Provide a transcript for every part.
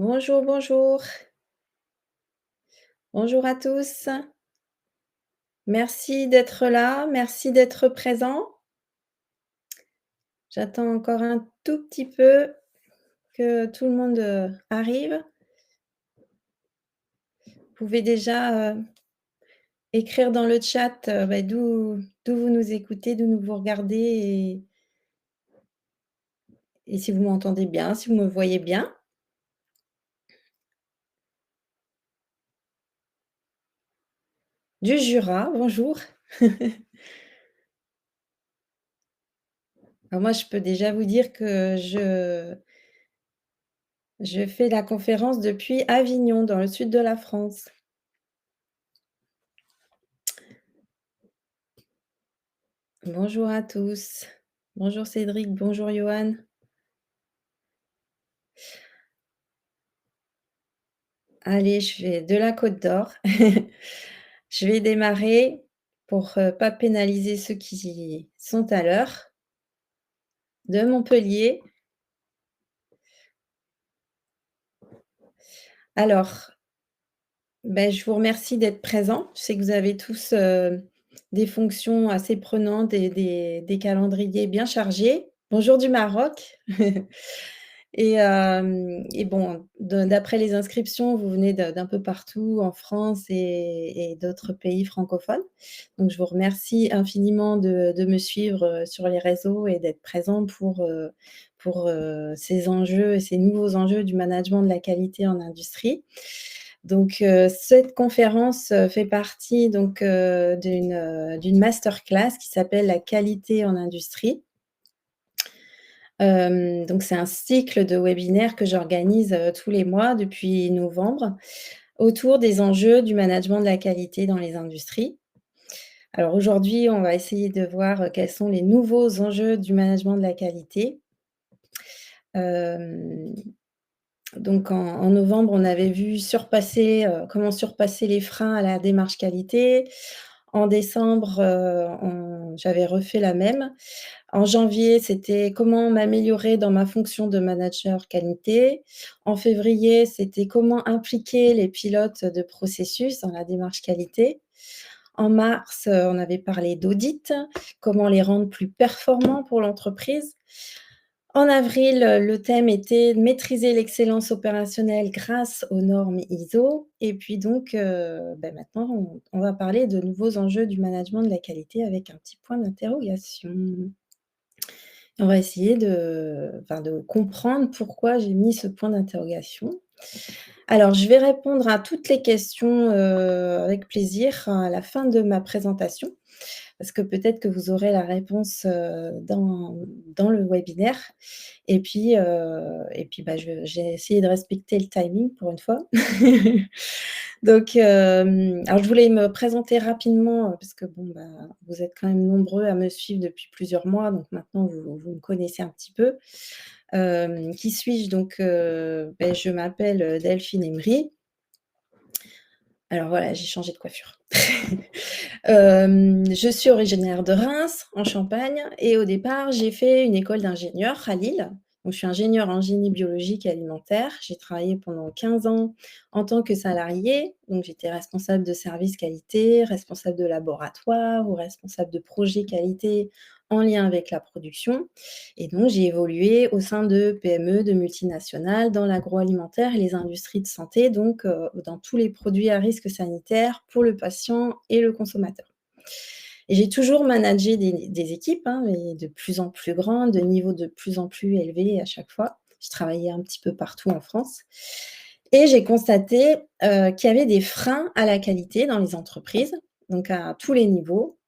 Bonjour, bonjour. Bonjour à tous. Merci d'être là, merci d'être présent. J'attends encore un tout petit peu que tout le monde, arrive. Vous pouvez déjà, écrire dans le chat, d'où vous nous écoutez, d'où vous regardez et si vous m'entendez bien, si vous me voyez bien. Du Jura, bonjour. Alors moi, je peux déjà vous dire que je fais la conférence depuis Avignon, dans le sud de la France. Bonjour à tous. Bonjour Cédric, bonjour Johan. Allez, je vais de la Côte d'Or. Je vais démarrer pour, pas pénaliser ceux qui sont à l'heure, de Montpellier. Alors, je vous remercie d'être présents. Je sais que vous avez tous, des fonctions assez prenantes et des calendriers bien chargés. Bonjour du Maroc. Et bon, d'après les inscriptions, vous venez d'un peu partout en France et d'autres pays francophones. Donc je vous remercie infiniment de me suivre, sur les réseaux et d'être présent pour ces enjeux et ces nouveaux enjeux du management de la qualité en industrie. Donc cette conférence, fait partie donc d'une masterclass qui s'appelle «La qualité en industrie». Donc c'est un cycle de webinaires que j'organise, tous les mois depuis novembre, autour des enjeux du management de la qualité dans les industries. Alors aujourd'hui, on va essayer de voir, quels sont les nouveaux enjeux du management de la qualité. Hem, donc en novembre, on avait vu comment surpasser les freins à la démarche qualité. En décembre, on j'avais refait la même. En janvier, c'était comment m'améliorer dans ma fonction de manager qualité. En février, c'était comment impliquer les pilotes de processus dans la démarche qualité. En mars, on avait parlé d'audit, comment les rendre plus performants pour l'entreprise. En avril, le thème était de maîtriser l'excellence opérationnelle grâce aux normes ISO. Et puis donc, maintenant, on va parler de nouveaux enjeux du management de la qualité avec un petit point d'interrogation. On va essayer de comprendre pourquoi j'ai mis ce point d'interrogation. Alors, je vais répondre à toutes les questions, avec plaisir à la fin de ma présentation, parce que peut-être que vous aurez la réponse, dans le webinaire et puis, j'ai essayé de respecter le timing pour une fois. Donc, alors je voulais me présenter rapidement, parce que bon, vous êtes quand même nombreux à me suivre depuis plusieurs mois, donc maintenant vous me connaissez un petit peu. Qui suis-je? Donc, je m'appelle, Delphine Emery. Alors voilà, j'ai changé de coiffure. Je suis originaire de Reims, en Champagne et au départ, j'ai fait une école d'ingénieur à Lille. Donc je suis ingénieure en génie biologique et alimentaire. J'ai travaillé pendant 15 ans en tant que salariée, donc j'étais responsable de service qualité, responsable de laboratoire ou responsable de projet qualité en lien avec la production. Et donc j'ai évolué au sein de PME, de multinationales, dans l'agroalimentaire et les industries de santé, donc dans tous les produits à risque sanitaire pour le patient et le consommateur. Et j'ai toujours managé des équipes, hein, mais de plus en plus grandes, de niveaux de plus en plus élevés à chaque fois. Je travaillais un petit peu partout en France et j'ai constaté, qu'il y avait des freins à la qualité dans les entreprises, donc à tous les niveaux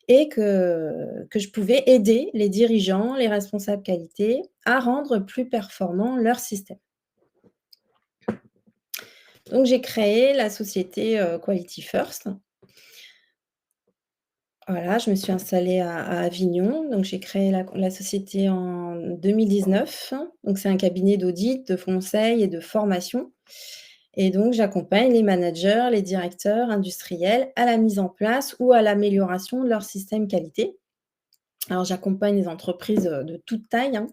et que je pouvais aider les dirigeants, les responsables qualité à rendre plus performants leur système. Donc j'ai créé la société, Quality First. Voilà, je me suis installée à Avignon, donc j'ai créé la société en 2019. Donc c'est un cabinet d'audit, de conseil et de formation et donc j'accompagne les managers, les directeurs industriels à la mise en place ou à l'amélioration de leur système qualité. Alors j'accompagne les entreprises, de toute taille, hein,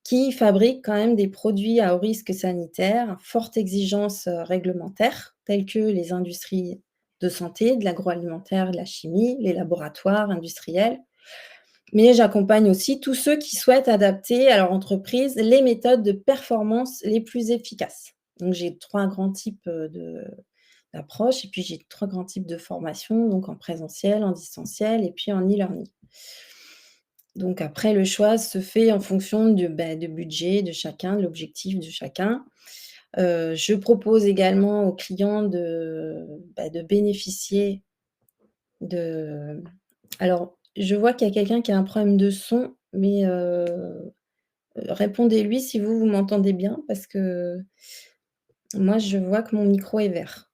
qui fabriquent quand même des produits à haut risque sanitaire, forte exigence, réglementaire, telles que les industries de santé, de l'agroalimentaire, de la chimie, les laboratoires industriels. Mais j'accompagne aussi tous ceux qui souhaitent adapter à leur entreprise les méthodes de performance les plus efficaces. Donc j'ai 3 grands types, d'approches et puis j'ai 3 grands types de formations, donc en présentiel, en distanciel et puis en e-learning. Donc après le choix se fait en fonction du budget de chacun, de l'objectif de chacun. Je propose également aux clients de bénéficier de alors je vois qu'il y a quelqu'un qui a un problème de son, mais répondez-lui si vous m'entendez bien parce que moi je vois que mon micro est vert.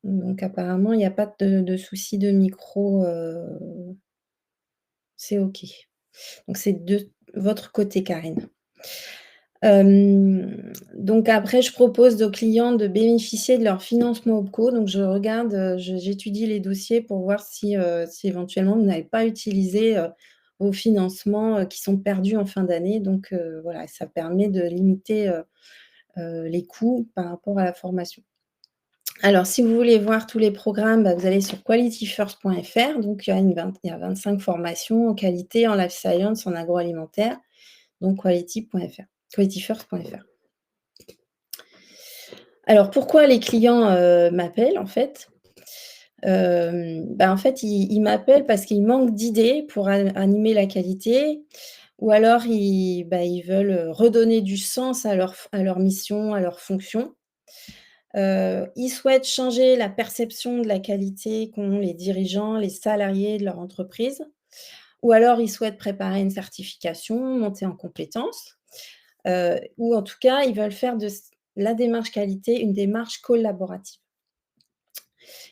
Donc apparemment il n'y a pas de souci de micro, c'est OK. Donc c'est de votre côté, Karine. Donc après, je propose aux clients de bénéficier de leur financement OPCO. Donc je regarde, j'étudie les dossiers pour voir si éventuellement vous n'avez pas utilisé, vos financements, qui sont perdus en fin d'année. Donc voilà, ça permet de limiter, les coûts par rapport à la formation. Alors si vous voulez voir tous les programmes, vous allez sur qualityfirst.fr. Donc il y a 25 formations en qualité, en life science, en agroalimentaire, donc qualityfirst.fr. Alors pourquoi les clients, m'appellent en fait? En fait, ils m'appellent parce qu'ils manquent d'idées pour animer la qualité ou alors ils veulent, redonner du sens à leur mission, à leur fonction. Ils souhaitent changer la perception de la qualité qu'ont les dirigeants, les salariés de leur entreprise ou alors ils souhaitent préparer une certification, monter en compétences, ou en tout cas, ils veulent faire de la démarche qualité une démarche collaborative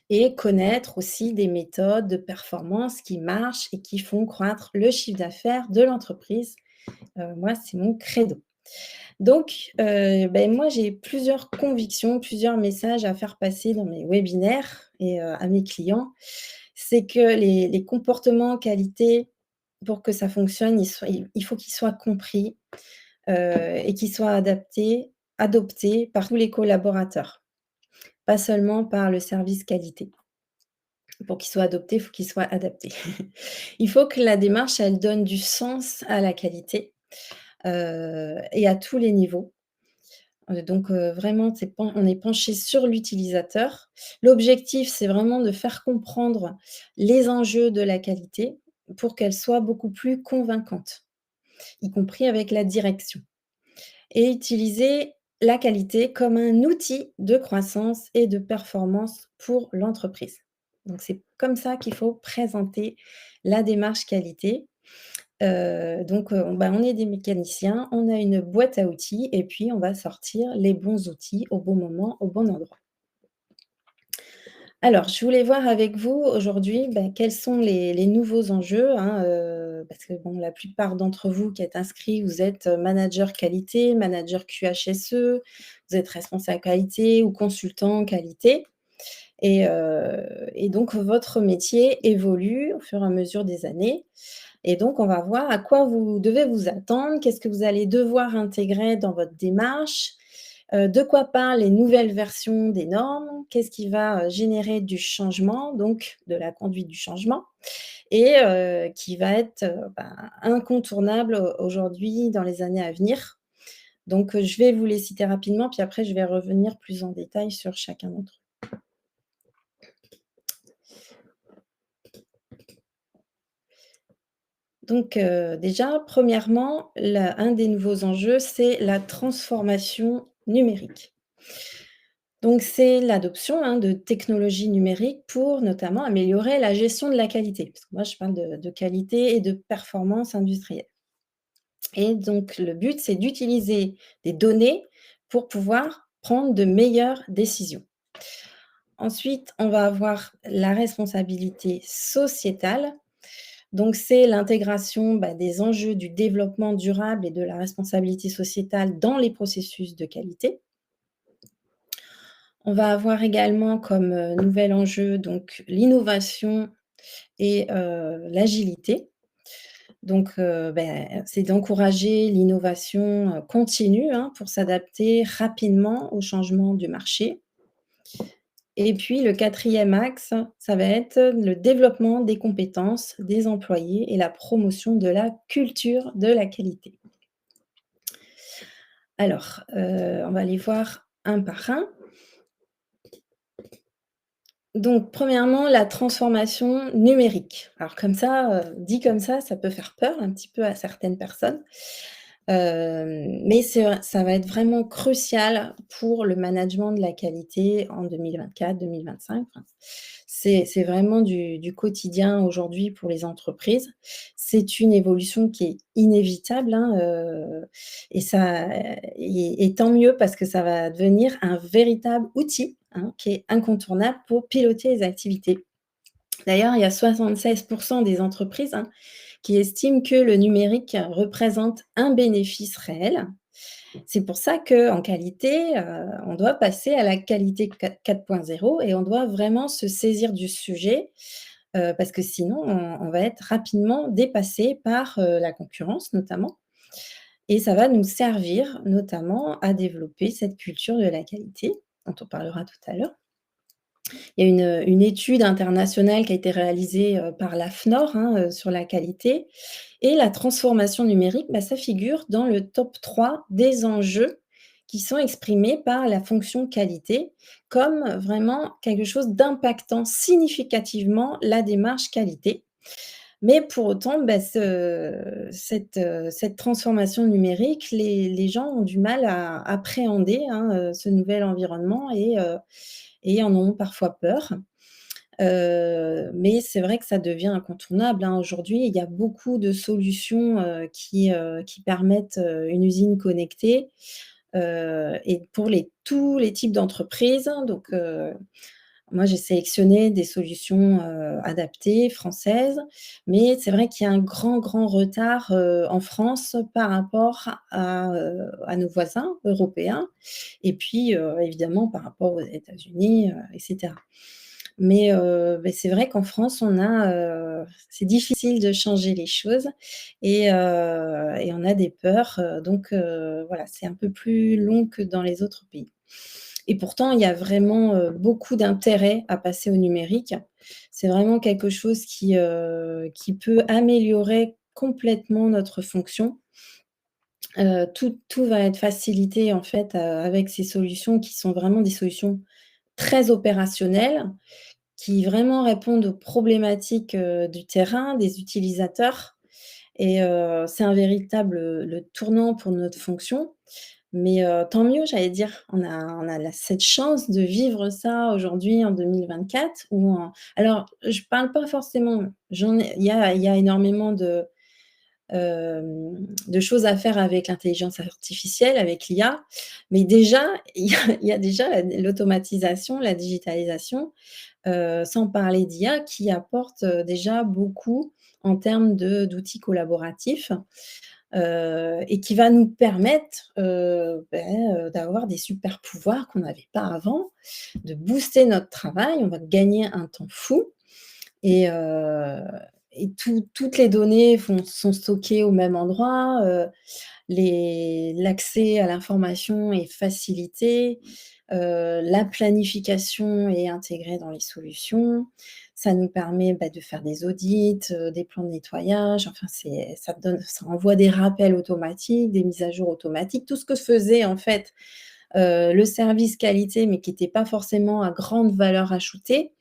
et connaître aussi des méthodes de performance qui marchent et qui font croître le chiffre d'affaires de l'entreprise. Moi, c'est mon credo. Donc, moi, j'ai plusieurs convictions, plusieurs messages à faire passer dans mes webinaires et à mes clients. C'est que les comportements qualité, pour que ça fonctionne, il faut qu'ils soient compris, et qu'ils soient adoptés par tous les collaborateurs, pas seulement par le service qualité. Pour qu'il soit adopté, il faut qu'il soit adapté. Il faut que la démarche, elle donne du sens à la qualité, et à tous les niveaux. Donc vraiment, on est penché sur l'utilisateur. L'objectif, c'est vraiment de faire comprendre les enjeux de la qualité pour qu'elle soit beaucoup plus convaincante, y compris avec la direction. Et utiliser la qualité comme un outil de croissance et de performance pour l'entreprise. Donc c'est comme ça qu'il faut présenter la démarche qualité. On est des mécaniciens, on a une boîte à outils et puis on va sortir les bons outils au bon moment, au bon endroit. Alors, je voulais voir avec vous aujourd'hui, quels sont les nouveaux enjeux, hein, parce que bon, la plupart d'entre vous qui êtes inscrits, vous êtes, manager qualité, manager QHSE, vous êtes responsable qualité ou consultant qualité et donc votre métier évolue au fur et à mesure des années et donc on va voir à quoi vous devez vous attendre, qu'est-ce que vous allez devoir intégrer dans votre démarche, de quoi parlent les nouvelles versions des normes, qu'est-ce qui va, générer du changement, donc de la conduite du changement et qui va être, incontournable aujourd'hui dans les années à venir. Donc je vais vous les citer rapidement, puis après je vais revenir plus en détail sur chacun d'entre eux. Donc déjà, premièrement, un des nouveaux enjeux, c'est la transformation numérique. Donc c'est l'adoption, hein, de technologies numériques pour notamment améliorer la gestion de la qualité. Parce que moi je parle de qualité et de performance industrielle. Et donc le but, c'est d'utiliser des données pour pouvoir prendre de meilleures décisions. Ensuite, on va avoir la responsabilité sociétale. Donc c'est l'intégration, des enjeux du développement durable et de la responsabilité sociétale dans les processus de qualité. On va avoir également comme, nouvel enjeu donc l'innovation et l'agilité. Donc c'est d'encourager l'innovation, continue, hein, pour s'adapter rapidement aux changements du marché. Et puis le quatrième axe, ça va être le développement des compétences des employés et la promotion de la culture de la qualité. Alors, on va les voir un par un. Donc premièrement, la transformation numérique. Alors comme ça, dit comme ça peut faire peur un petit peu à certaines personnes. Mais ça va être vraiment crucial pour le management de la qualité en 2024-2025. Enfin, c'est vraiment du quotidien aujourd'hui pour les entreprises. C'est une évolution qui est inévitable, hein, et tant mieux parce que ça va devenir un véritable outil, hein, qui est incontournable pour piloter les activités. D'ailleurs, il y a 76 des entreprises, hein, qui estiment que le numérique représente un bénéfice réel. C'est pour ça qu'en qualité, on doit passer à la qualité 4.0 et on doit vraiment se saisir du sujet, parce que sinon on va être rapidement dépassé par, la concurrence notamment et ça va nous servir notamment à développer cette culture de la qualité dont on parlera tout à l'heure. Il y a une étude internationale qui a été réalisée, par l'AFNOR, hein, sur la qualité et la transformation numérique, ça figure dans le top 3 des enjeux qui sont exprimés par la fonction qualité, comme vraiment quelque chose d'impactant significativement la démarche qualité. Mais pour autant, cette transformation numérique, les gens ont du mal à appréhender, hein, ce nouvel environnement et en ont parfois peur. Mais c'est vrai que ça devient incontournable, hein. Aujourd'hui, il y a beaucoup de solutions, qui permettent, une usine connectée, et pour tous les types d'entreprises. Donc, moi, j'ai sélectionné des solutions, adaptées, françaises, mais c'est vrai qu'il y a un grand, grand retard, en France par rapport à nos voisins européens et puis, évidemment par rapport aux États-Unis, et cetera. Mais c'est vrai qu'en France, c'est difficile de changer les choses et on a des peurs, donc voilà, c'est un peu plus long que dans les autres pays. Et pourtant, il y a vraiment, beaucoup d'intérêt à passer au numérique. C'est vraiment quelque chose qui peut améliorer complètement notre fonction. Tout va être facilité en fait, avec ces solutions qui sont vraiment des solutions très opérationnelles, qui vraiment répondent aux problématiques, du terrain, des utilisateurs et c'est un véritable, le tournant pour notre fonction. Mais tant mieux, j'allais dire. On a la cette chance de vivre ça aujourd'hui en 2024 où alors je parle pas forcément il y a énormément de choses à faire avec l'intelligence artificielle, avec l'IA, mais déjà, il y a déjà l'automatisation, la digitalisation, sans parler d'IA qui apporte, déjà beaucoup en termes d'outils collaboratifs, et qui va nous permettre, d'avoir des super pouvoirs qu'on n'avait pas avant, de booster notre travail. On va gagner un temps fou et toutes les données sont stockées au même endroit, l'accès à l'information est facilité, la planification est intégrée dans les solutions. Ça nous permet, de faire des audits, des plans de nettoyage, enfin ça envoie des rappels automatiques, des mises à jour automatiques. Tout ce que faisait en fait, le service qualité, mais qui était pas forcément à grande valeur ajoutée,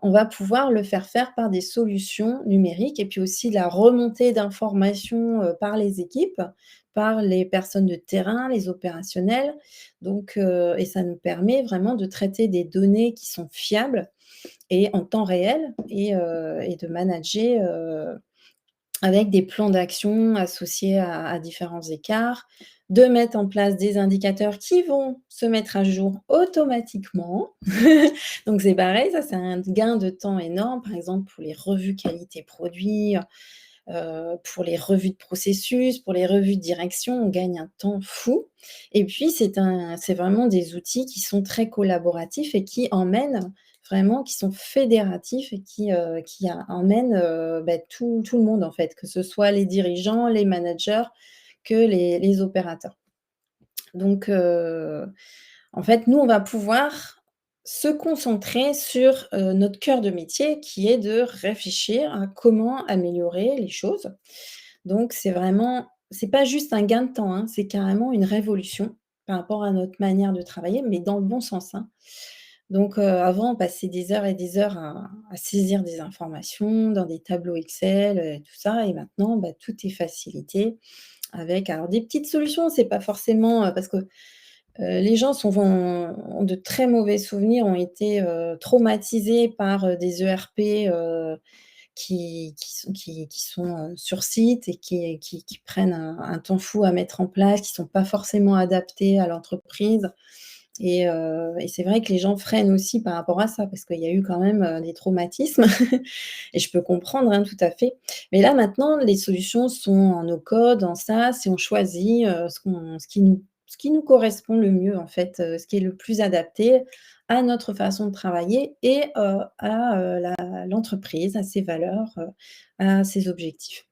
on va pouvoir le faire par des solutions numériques et puis aussi la remontée d'informations, par les équipes, par les personnes de terrain, les opérationnels. Donc et ça nous permet vraiment de traiter des données qui sont fiables et en temps réel et de manager, avec des plans d'action associés à différents écarts, de mettre en place des indicateurs qui vont se mettre à jour automatiquement. Donc c'est pareil, ça c'est un gain de temps énorme, par exemple pour les revues qualité produit, pour les revues de processus, pour les revues de direction, on gagne un temps fou et puis c'est vraiment des outils qui sont très collaboratifs et qui emmènent vraiment qui sont fédératifs et qui emmènent, tout le monde en fait, que ce soit les dirigeants, les managers, que les opérateurs. Donc en fait, nous, on va pouvoir se concentrer sur, notre cœur de métier qui est de réfléchir à comment améliorer les choses. Donc c'est pas juste un gain de temps, hein, c'est carrément une révolution par rapport à notre manière de travailler, mais dans le bon sens, hein. Donc avant, on passait des heures et des heures à saisir des informations dans des tableaux Excel, tout ça et maintenant, tout est facilité avec alors des petites solutions, c'est pas forcément, parce que les gens ont de très mauvais souvenirs, ont été, traumatisés par, des ERP, qui sont, sur site et qui prennent un temps fou à mettre en place, qui sont pas forcément adaptés à l'entreprise et c'est vrai que les gens freinent aussi par rapport à ça, parce qu'il y a eu quand même, des traumatismes et je peux comprendre, hein, tout à fait. Mais là, maintenant, les solutions sont en no code, en SaaS et on choisit, ce qui nous correspond le mieux, en fait, ce qui est le plus adapté à notre façon de travailler et à, l'entreprise, à ses valeurs, à ses objectifs.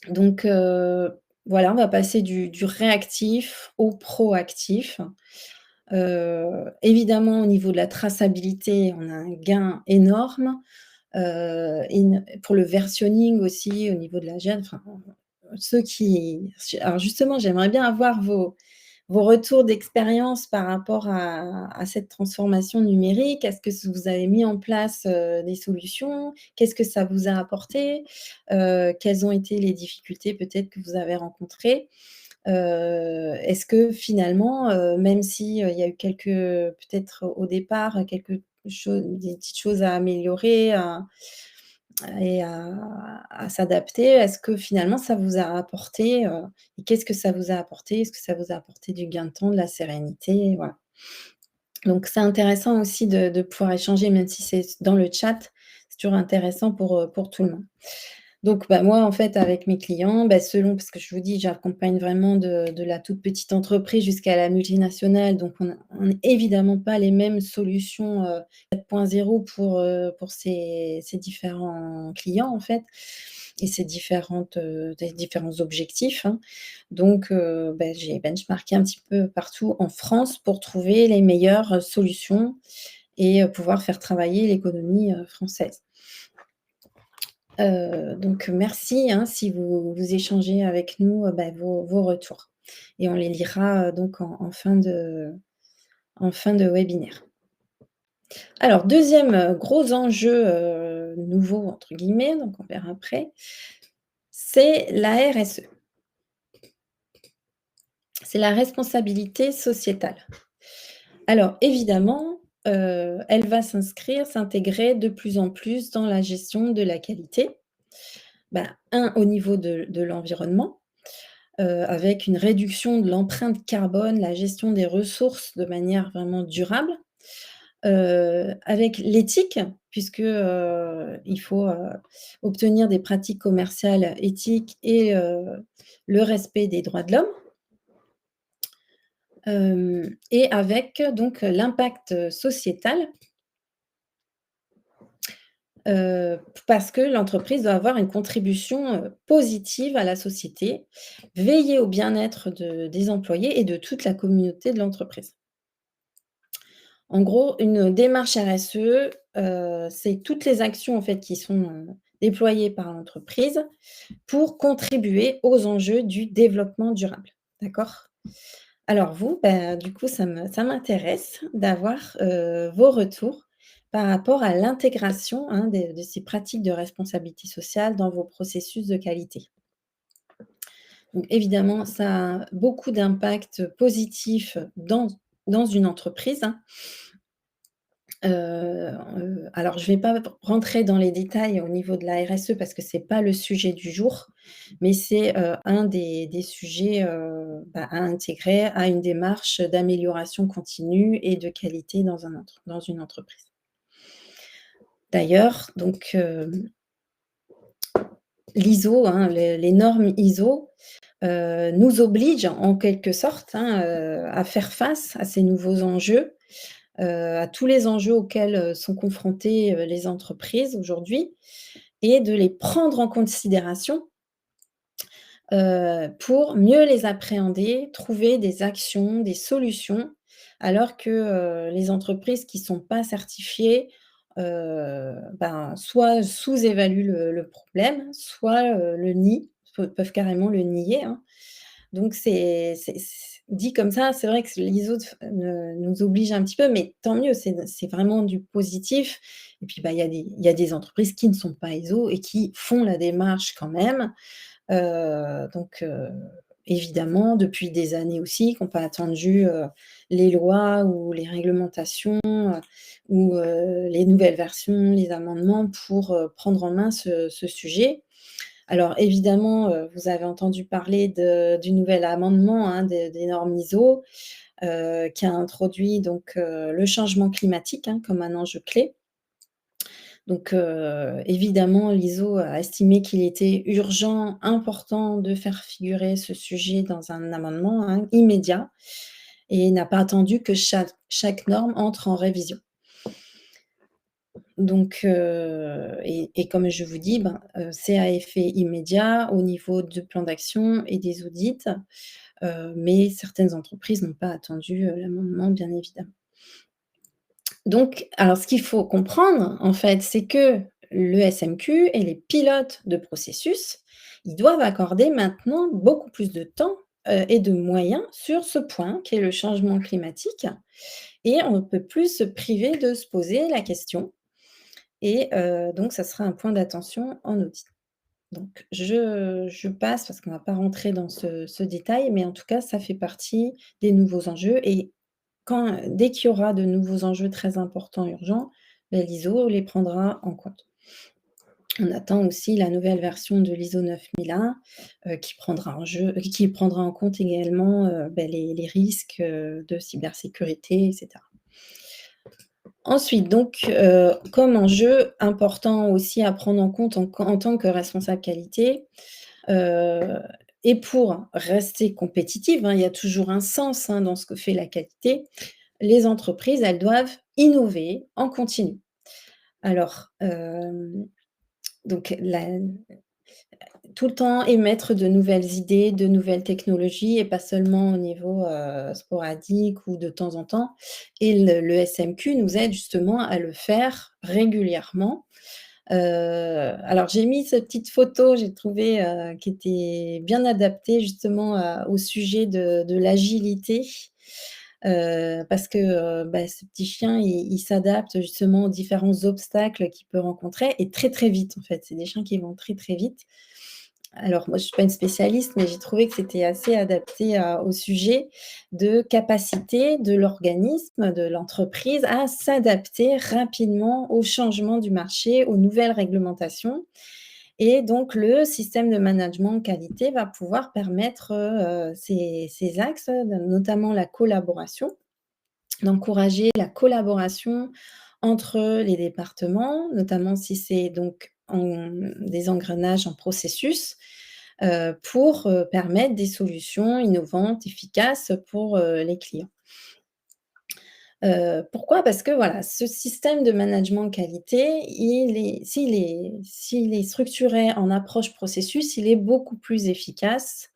Donc voilà, on va passer du réactif au proactif. Évidemment, au niveau de la traçabilité, on a un gain énorme, pour le versionning aussi, au niveau de la gêne, enfin, ceux qui alors justement, j'aimerais bien avoir vos retours d'expérience par rapport à cette transformation numérique. Est-ce que vous avez mis en place, des solutions? Qu'est-ce que ça vous a apporté? Quelles ont été les difficultés peut-être que vous avez rencontrées? Est-ce que finalement, même si, il y a eu quelques peut-être au départ, quelque chose des petites choses à améliorer, à s'adapter, est-ce que finalement ça vous a apporté, et qu'est-ce que ça vous a apporté? Est-ce que ça vous a apporté du gain de temps, de la sérénité? Voilà. Donc c'est intéressant aussi de pouvoir échanger, même si c'est dans le chat, c'est toujours intéressant pour tout le monde. Donc, moi, en fait, avec mes clients, selon parce que je vous dis, j'accompagne vraiment de la toute petite entreprise jusqu'à la multinationale, donc on n'a évidemment pas les mêmes solutions, 4.0 pour ces différents clients, en fait et ces différents objectifs, hein. Donc, j'ai benchmarké un petit peu partout en France pour trouver les meilleures, solutions et pouvoir faire travailler l'économie, française. Donc merci, hein, si vous échangez avec nous, vos retours et on les lira, donc en fin de webinaire. Alors deuxième gros enjeu, «nouveau» entre guillemets, donc on verra après, c'est la RSE. C'est la responsabilité sociétale. Alors évidemment, elle va s'intégrer de plus en plus dans la gestion de la qualité. 1 au niveau de l'environnement, avec une réduction de l'empreinte carbone, la gestion des ressources de manière vraiment durable, avec l'éthique puisque, il faut, obtenir des pratiques commerciales éthiques et le respect des droits de l'homme, et avec donc l'impact sociétal. Parce que l'entreprise doit avoir une contribution, positive à la société, veiller au bien-être des employés et de toute la communauté de l'entreprise. En gros, une démarche RSE, c'est toutes les actions en fait qui sont, déployées par l'entreprise pour contribuer aux enjeux du développement durable. D'accord? Alors vous, du coup, ça m'intéresse d'avoir, vos retours par rapport à l'intégration, hein, de ces pratiques de responsabilité sociale dans vos processus de qualité. Donc évidemment, ça a beaucoup d'impact positif dans une entreprise, hein. Alors je ne vais pas rentrer dans les détails au niveau de la RSE parce que c'est pas le sujet du jour, mais c'est, un des sujets, à intégrer à une démarche d'amélioration continue et de qualité dans une entreprise. D'ailleurs, donc, l'ISO, hein, les normes ISO, nous obligent en quelque sorte, hein, à faire face à ces nouveaux enjeux. à tous les enjeux auxquels, sont confrontées, les entreprises aujourd'hui et de les prendre en considération, pour mieux les appréhender, trouver des actions, des solutions. Alors que, les entreprises qui sont pas certifiées, ben, soit sous-évaluent le problème, soit, le nient, peuvent carrément le nier, hein. Donc c'est dit comme ça, c'est vrai que l'ISO nous oblige un petit peu, mais tant mieux, c'est vraiment du positif et puis, bah, il y a des entreprises qui ne sont pas ISO et qui font la démarche quand même. Donc évidemment, depuis des années aussi, qui ont pas attendu, les lois ou les réglementations, ou les nouvelles versions, les amendements pour, prendre en main ce sujet. Alors évidemment, vous avez entendu parler du nouvel amendement, hein, des normes ISO, qui a introduit donc, le changement climatique, hein, comme un enjeu clé. Donc évidemment, l'ISO a estimé qu'il était urgent, important de faire figurer ce sujet dans un amendement, hein, immédiat et n'a pas attendu que chaque norme entre en révision. Donc et comme je vous dis, ben, c'est à effet immédiat au niveau du plan d'action et des audits, mais certaines entreprises n'ont pas attendu, l'amendement, bien évidemment. Donc, alors ce qu'il faut comprendre, en fait, c'est que le SMQ et les pilotes de processus, ils doivent accorder maintenant beaucoup plus de temps, et de moyens sur ce point qui est le changement climatique et on ne peut plus se priver de se poser la question et donc ça sera un point d'attention en audit. Donc je passe parce qu'on ne va pas rentrer dans ce détail, mais en tout cas, ça fait partie des nouveaux enjeux et dès qu'il y aura de nouveaux enjeux très importants, urgents, beh, l'ISO les prendra en compte. On attend aussi la nouvelle version de l'ISO 9001, qui prendra en compte également, beh, les risques, de cybersécurité et cetera. Ensuite donc, comme enjeu important aussi à prendre en compte en tant que responsable qualité, heu et pour rester compétitive, hein, il y a toujours un sens, hein, dans ce que fait la qualité. Les entreprises, elles doivent innover en continu. Alors, donc tout le temps émettre de nouvelles idées, de nouvelles technologies et pas seulement au niveau, sporadique ou de temps en temps et le SMQ nous aide justement à le faire régulièrement. Alors j'ai mis cette petite photo, j'ai trouvé, qui était bien adaptée justement au sujet de l'agilité. Parce que, bah, ce petit chien, il s'adapte justement aux différents obstacles qu'il peut rencontrer et très, très vite, en fait. C'est des chiens qui vont très, très vite. Alors moi, je suis pas une spécialiste, mais j'ai trouvé que c'était assez adapté au sujet de capacité de l'organisme, de l'entreprise à s'adapter rapidement aux changements du marché, aux nouvelles réglementations et donc le système de management qualité va pouvoir permettre, ces axes, notamment la collaboration, d'encourager la collaboration entre les départements, notamment si c'est donc des engrenages en processus, pour, permettre des solutions innovantes, efficaces pour, les clients. Pourquoi? Parce que voilà, ce système de management qualité, s'il est structuré en approche processus, il est beaucoup plus efficace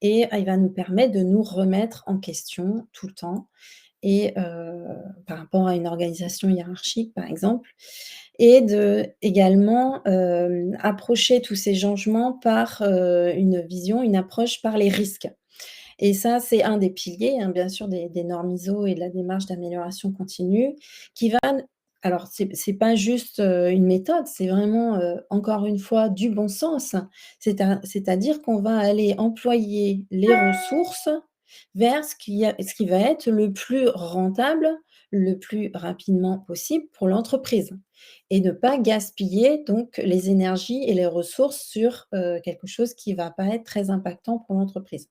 et il va nous permettre de nous remettre en question tout le temps et par rapport à une organisation hiérarchique, par exemple et également, approcher tous ces changements par, une vision, une approche par les risques. Et ça, c'est un des piliers, hein, bien sûr, des normes ISO et de la démarche d'amélioration continue qui va n alors c'est pas juste, une méthode, c'est vraiment, encore une fois, du bon sens. C'est-à-dire qu'on va aller employer les ressources vers ce qui va être le plus rentable, le plus rapidement possible pour l'entreprise et ne pas gaspiller donc les énergies et les ressources sur, quelque chose qui va pas être très impactant pour l'entreprise.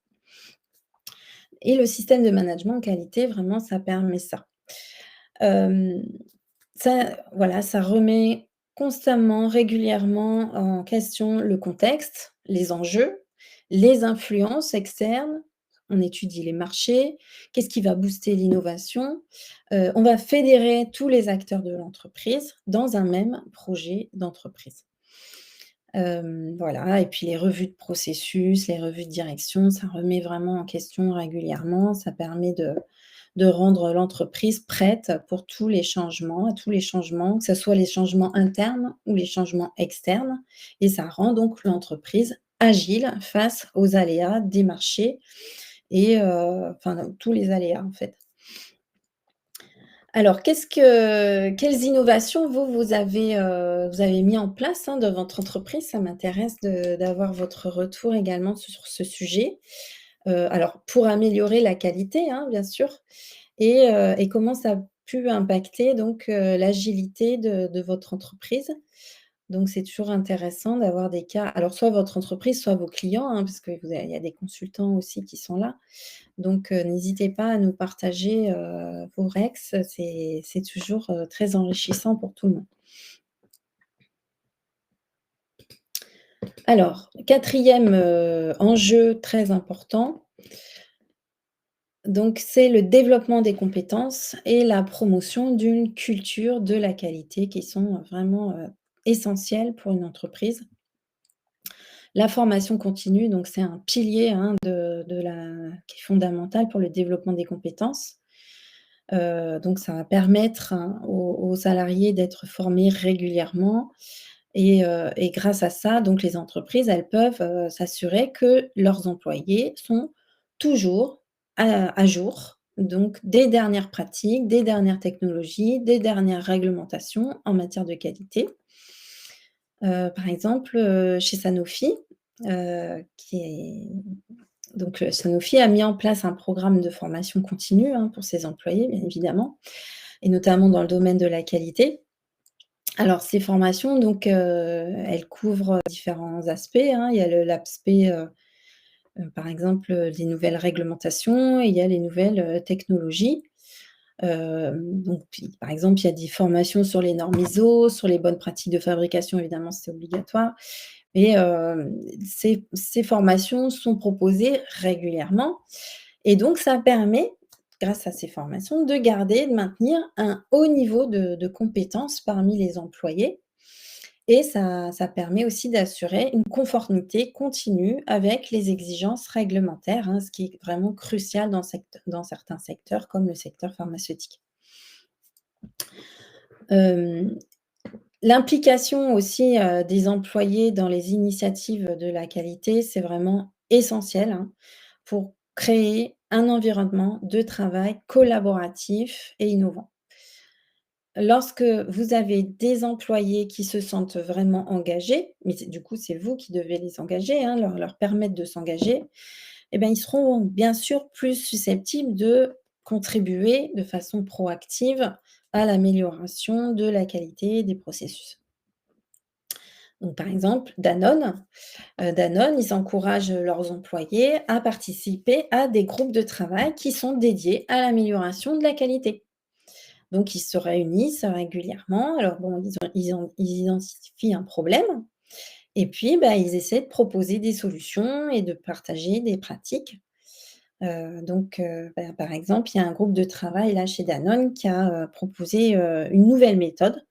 Et le système de management qualité, vraiment, ça permet ça. Hem, Ça, voilà, ça remet constamment, régulièrement en question le contexte, les enjeux, les influences externes, on étudie les marchés, qu'est-ce qui va booster l'innovation. On va fédérer tous les acteurs de l'entreprise dans un même projet d'entreprise. Voilà et puis les revues de processus, les revues de direction, ça remet vraiment en question régulièrement. Ça permet de rendre l'entreprise prête pour tous les changements à tous les changements, que ce soit les changements internes ou les changements externes et ça rend donc l'entreprise agile face aux aléas des marchés et enfin, tous les aléas, en fait. Alors, quelles innovations vous avez mis en place, hein, dans votre entreprise? Ça m'intéresse d'avoir votre retour également sur ce sujet. Alors pour améliorer la qualité, hein, bien sûr et comment ça a pu impacter donc l'agilité de votre entreprise? Donc c'est toujours intéressant d'avoir des cas alors soit votre entreprise, soit vos clients, hein, parce que il y a des consultants aussi qui sont là. Donc n'hésitez pas à nous partager, vos rex, c'est toujours, très enrichissant pour tout le monde. Alors, 4e, enjeu très important, donc c'est le développement des compétences et la promotion d'une culture de la qualité qui sont vraiment, essentielles pour une entreprise. La formation continue, donc c'est un pilier, hein, de la qui est fondamental pour le développement des compétences. Donc ça va permettre, hein, aux salariés d'être formés régulièrement et grâce à ça, donc les entreprises, elles peuvent, s'assurer que leurs employés sont toujours à jour, donc des dernières pratiques, des dernières technologies, des dernières réglementations en matière de qualité. Par exemple, chez Sanofi, qui est donc Sanofi a mis en place un programme de formation continue, hein, pour ses employés, bien évidemment et notamment dans le domaine de la qualité. Alors ces formations donc, elles couvrent différents aspects, hein. Il y a l'aspect, par exemple, des nouvelles réglementations et il y a les nouvelles, technologies. Donc puis, par exemple, il y a des formations sur les normes ISO, sur les bonnes pratiques de fabrication, évidemment, c'est obligatoire et ces formations sont proposées régulièrement et donc ça permet, grâce à ces formations, de garder, de maintenir un haut niveau de compétences parmi les employés et ça permet aussi d'assurer une conformité continue avec les exigences réglementaires, hein, ce qui est vraiment crucial dans certains secteurs comme le secteur pharmaceutique. Hem, L'implication aussi, des employés dans les initiatives de la qualité, c'est vraiment essentiel, hein, pour créer un environnement de travail collaboratif et innovant. Lorsque vous avez des employés qui se sentent vraiment engagés, mais c'est du coup, c'est vous qui devez les engager, hein, leur permettre de s'engager, et ben, ils seront bien sûr plus susceptibles de contribuer de façon proactive à l'amélioration de la qualité des processus. Donc par exemple, Danone, ils encouragent leurs employés à participer à des groupes de travail qui sont dédiés à l'amélioration de la qualité. Donc ils se réunissent régulièrement. Alors bon, ils identifient un problème et puis, bah, ils essaient de proposer des solutions et de partager des pratiques. Bah, par exemple, il y a un groupe de travail là chez Danone qui a, proposé, une nouvelle méthode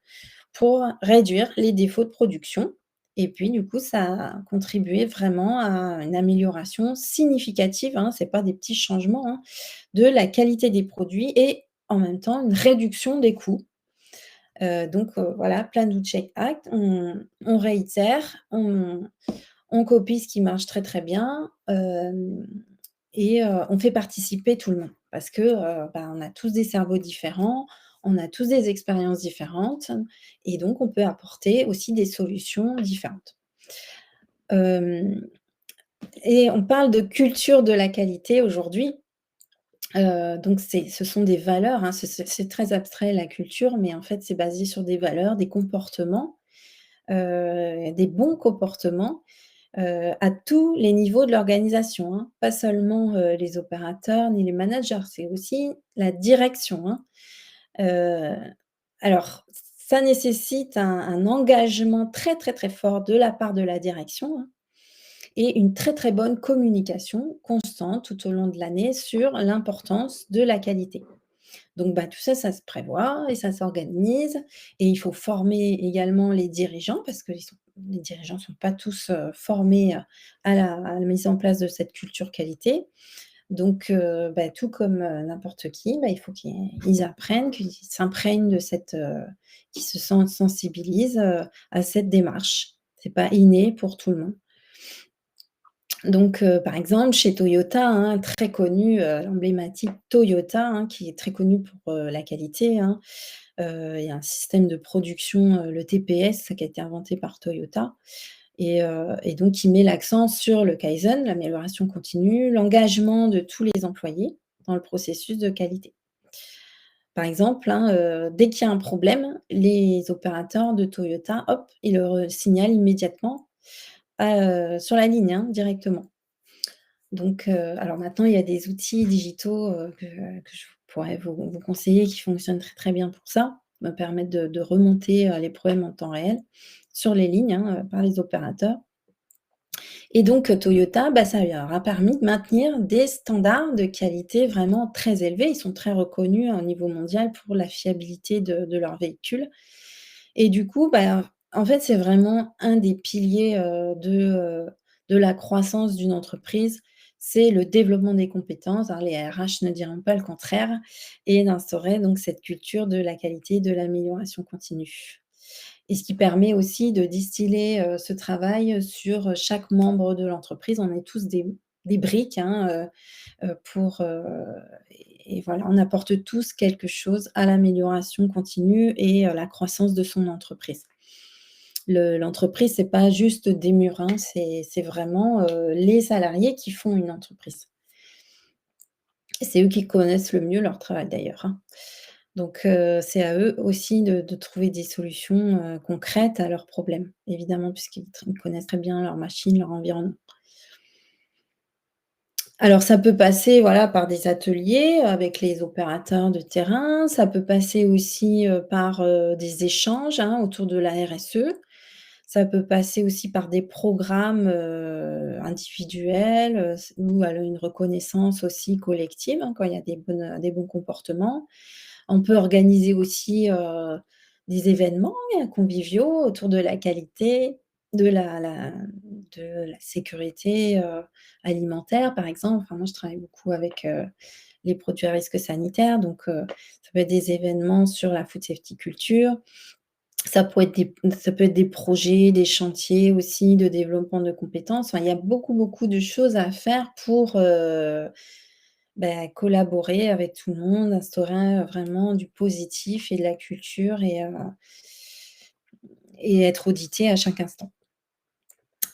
pour réduire les défauts de production et puis du coup, ça a contribué vraiment à une amélioration significative, hein, c'est pas des petits changements, hein, de la qualité des produits et en même temps une réduction des coûts. Voilà, Plan do Check Act, on réitère, on copie ce qui marche très, très bien, on fait participer tout le monde parce que, bah, on a tous des cerveaux différents, on a tous des expériences différentes et donc on peut apporter aussi des solutions différentes. Hem Et on parle de culture de la qualité aujourd'hui, donc ce sont des valeurs, hein, c'est très abstrait la culture, mais en fait, c'est basé sur des valeurs, des comportements, des bons comportements, à tous les niveaux de l'organisation, hein. Pas seulement, les opérateurs ni les managers, c'est aussi la direction, hein. Heu, alors ça nécessite un engagement très, très, très fort de la part de la direction, hein et une très, très bonne communication constante tout au long de l'année sur l'importance de la qualité. Donc, bah, tout ça, ça se prévoit et ça s'organise et il faut former également les dirigeants parce que les dirigeants ne sont pas tous, formés, à la mise en place de cette culture qualité. Donc, bah, tout comme, n'importe qui, bah, il faut qu'ils apprennent, qu'ils s'imprègnent de qu'ils se sensibilisent, à cette démarche. C'est pas inné pour tout le monde. Donc, par exemple, chez Toyota, hein, très connu, l'emblématique Toyota, hein, qui est très connu pour, la qualité, hein. Il y a un système de production, le TPS, qui a été inventé par Toyota et donc qui met l'accent sur le kaizen, l'amélioration continue, l'engagement de tous les employés dans le processus de qualité. Par exemple, hein, dès qu'il y a un problème, les opérateurs de Toyota, hop, ils le signalent immédiatement sur la ligne, hein, directement. Donc, alors maintenant, il y a des outils digitaux, que je pourrais vous conseiller qui fonctionnent très, très bien pour ça, me permettent de remonter, les problèmes en temps réel sur les lignes, hein, par les opérateurs et donc, Toyota, bah, ça leur a permis de maintenir des standards de qualité vraiment très élevés. Ils sont très reconnus au niveau mondial pour la fiabilité de leurs véhicules et du coup, bah, en fait, c'est vraiment un des piliers, de la croissance d'une entreprise. C'est le développement des compétences, hein, les RH ne diront pas le contraire et d'instaurer donc cette culture de la qualité, de l'amélioration continue et ce qui permet aussi de distiller, ce travail, sur, chaque membre de l'entreprise. On est tous des briques, hein, pour, et voilà, on apporte tous quelque chose à l'amélioration continue et la croissance de son entreprise. L'entreprise, c'est pas juste des murs, hein, c'est vraiment, les salariés qui font une entreprise. Et c'est eux qui connaissent le mieux leur travail d'ailleurs, hein. Donc c'est à eux aussi de trouver des solutions, concrètes à leurs problèmes, évidemment, puisqu'ils connaissent très bien leur machine, leur environnement. Alors ça peut passer, voilà, par des ateliers avec les opérateurs de terrain, ça peut passer aussi, par, des échanges, hein, autour de la RSE. Ça peut passer aussi par des programmes, individuels, ou alors une reconnaissance aussi collective, hein, quand il y a des bons comportements. On peut organiser aussi, des événements, conviviaux autour de la qualité, de la sécurité, alimentaire, par exemple. Enfin, moi, je travaille beaucoup avec, les produits à risque sanitaire, donc ça peut être des événements sur la food safety culture. Ça peut être des projets, des chantiers aussi de développement de compétences. Enfin, il y a beaucoup, beaucoup de choses à faire pour, collaborer avec tout le monde, instaurer, vraiment du positif et de la culture et être audité à chaque instant.